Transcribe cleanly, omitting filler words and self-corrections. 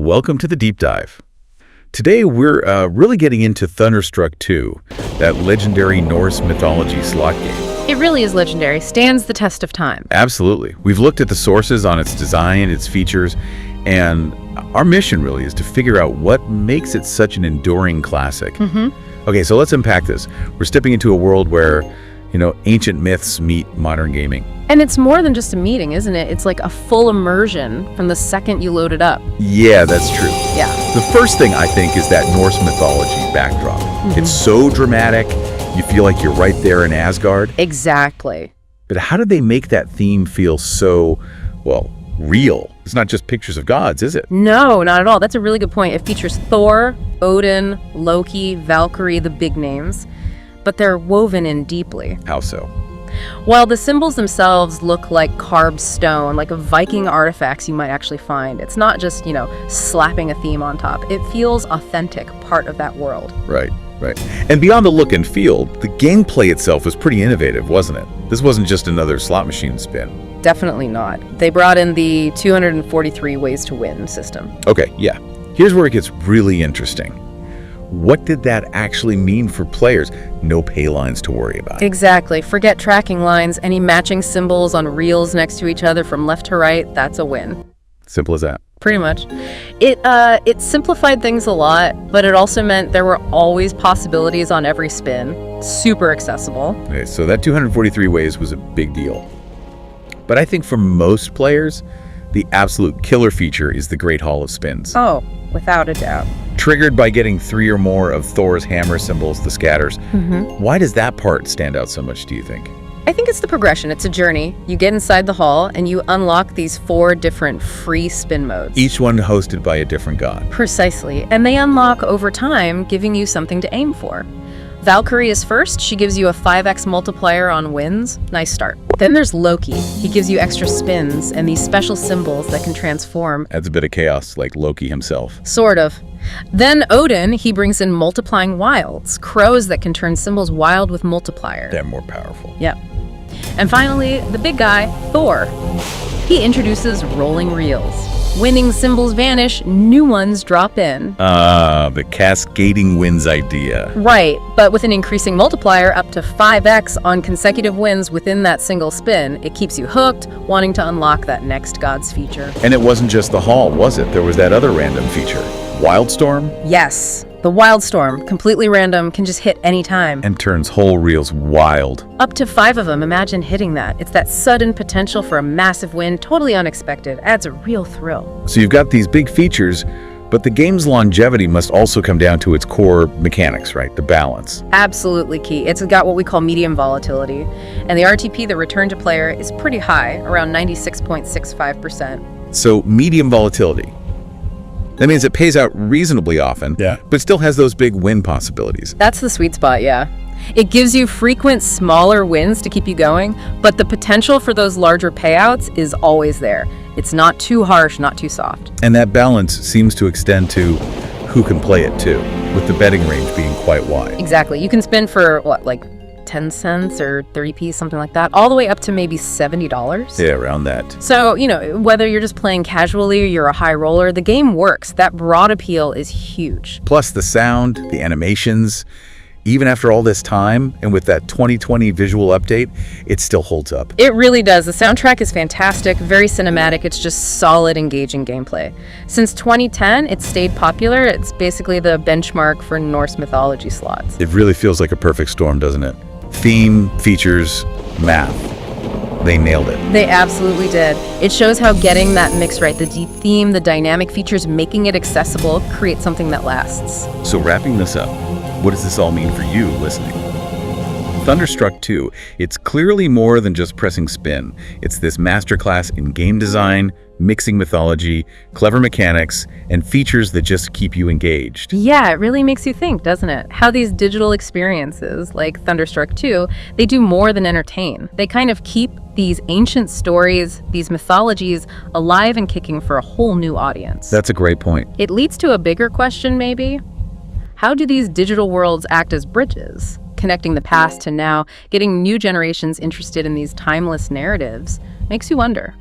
welcome to the Deep Dive. Today we're really getting into Thunderstruck II, that legendary Norse mythology slot game. It really is legendary, stands the test of time. Absolutely. We've looked at the sources on its design, its features, and our mission really is to figure out what makes it such an enduring classic. Okay, so let's unpack this. We're stepping into a world where, ancient myths meet modern gaming. And it's more than just a meeting, isn't it? It's like a full immersion from the second you load it up. Yeah, that's true. Yeah. The first thing I think is that Norse mythology backdrop. It's so dramatic, you feel like you're right there in Asgard. Exactly. But how did they make that theme feel so, real? It's not just pictures of gods, is it? No, not at all. That's a really good point. It features Thor, Odin, Loki, Valkyrie, the big names, but they're woven in deeply. How so? Well, the symbols themselves look like carved stone, like Viking artifacts you might actually find. It's not just, slapping a theme on top. It feels authentic, part of that world. Right. And beyond the look and feel, the gameplay itself was pretty innovative, wasn't it? This wasn't just another slot machine spin. Definitely not. They brought in the 243 ways to win system. Okay, yeah. Here's where it gets really interesting. What did that actually mean for players? No paylines to worry about. Exactly. Forget tracking lines. Any matching symbols on reels next to each other from left to right, that's a win. Simple as that. Pretty much. It simplified things a lot, but it also meant there were always possibilities on every spin. Super accessible. Okay, so that 243 ways was a big deal. But I think for most players, the absolute killer feature is the Great Hall of Spins. Oh, without a doubt. Triggered by getting 3 or more of Thor's hammer symbols, the scatters. Why does that part stand out so much, do you think? I think it's the progression. It's a journey. You get inside the hall and you unlock these 4 different free spin modes. Each one hosted by a different god. Precisely. And they unlock over time, giving you something to aim for. Valkyrie is first. She gives you a 5x multiplier on wins. Nice start. Then there's Loki. He gives you extra spins and these special symbols that can transform. Adds a bit of chaos, like Loki himself. Sort of. Then Odin, he brings in multiplying wilds. Crows that can turn symbols wild with multiplier. They're more powerful. Yep. And finally, the big guy, Thor. He introduces rolling reels. Winning symbols vanish, new ones drop in. The cascading wins idea. Right, but with an increasing multiplier up to 5x on consecutive wins within that single spin, it keeps you hooked, wanting to unlock that next god's feature. And it wasn't just the hall, was it? There was that other random feature. Wildstorm? Yes, the Wildstorm, completely random, can just hit any time. And turns whole reels wild. Up to 5 of them, imagine hitting that. It's that sudden potential for a massive win, totally unexpected, adds a real thrill. So you've got these big features, but the game's longevity must also come down to its core mechanics, right? The balance. Absolutely key. It's got what we call medium volatility. And the RTP, the return to player, is pretty high, around 96.65%. So medium volatility. That means it pays out reasonably often, but still has those big win possibilities. That's the sweet spot, yeah. It gives you frequent, smaller wins to keep you going, but the potential for those larger payouts is always there. It's not too harsh, not too soft. And that balance seems to extend to who can play it too, with the betting range being quite wide. Exactly. You can spin for, 10 cents or 30p, something like that, all the way up to maybe $70. Yeah, around that. So, whether you're just playing casually or you're a high roller, the game works. That broad appeal is huge. Plus the sound, the animations, even after all this time, and with that 2020 visual update, it still holds up. It really does. The soundtrack is fantastic, very cinematic. It's just solid, engaging gameplay. Since 2010, it's stayed popular. It's basically the benchmark for Norse mythology slots. It really feels like a perfect storm, doesn't it? Theme, features, math. They nailed it. They absolutely did. It shows how getting that mix right, the deep theme, the dynamic features, making it accessible, creates something that lasts. So wrapping this up, what does this all mean for you listening? Thunderstruck II, it's clearly more than just pressing spin. It's this masterclass in game design, mixing mythology, clever mechanics, and features that just keep you engaged. Yeah, it really makes you think, doesn't it? How these digital experiences, like Thunderstruck II, they do more than entertain. They kind of keep these ancient stories, these mythologies, alive and kicking for a whole new audience. That's a great point. It leads to a bigger question, maybe. How do these digital worlds act as bridges, connecting the past to now, getting new generations interested in these timeless narratives? Makes you wonder.